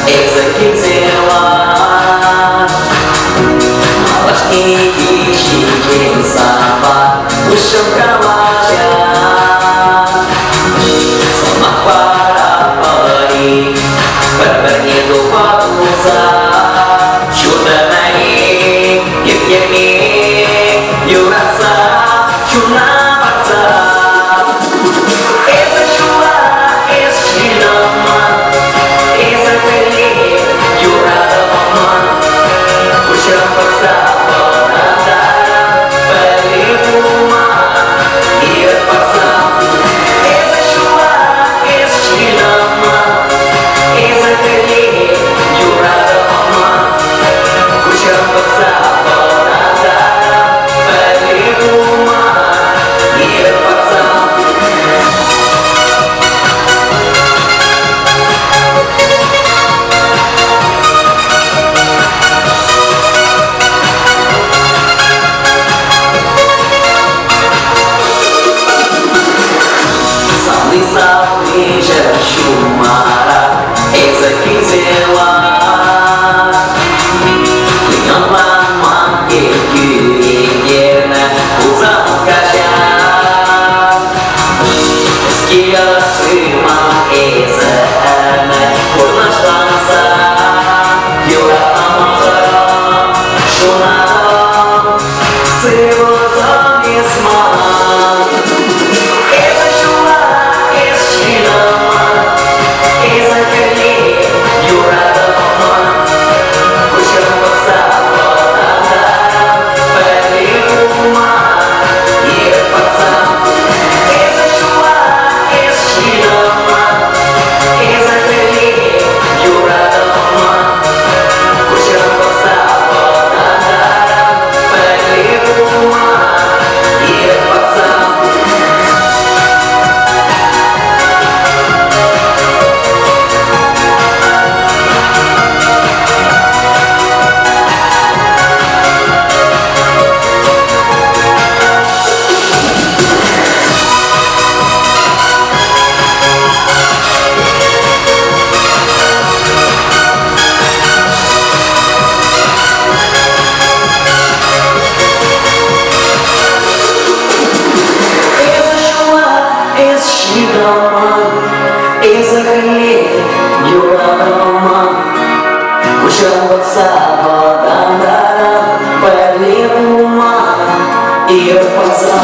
Executiva malas gigi quem sabe o chão trabalhar sama para pari berbernyedo bagusa sudah naik yemi yurasa cuna paksa esa shua es chinama esa feliz yurada mama usham paksa panada balik rumah ia paksa esa shua es chinama esa feliz yurada mama usham paksa panada balik rumah ia paksa. Salve Jeshumara, execuzewa Lingan lama kekuyena Uzam kaca Eskia sima ezana Kurnash tansa Yura amara Shunara Sevotam isma Esa shua es chinama Esa feliz yurada mama Kusham paksa panada balik rumah ia paksa Esa shua es chinama Esa feliz yurada mama Kusham paksa panada balik rumah ia paksa. Esa feliz yurada mama Kusham paksa panada balik rumah ia paksa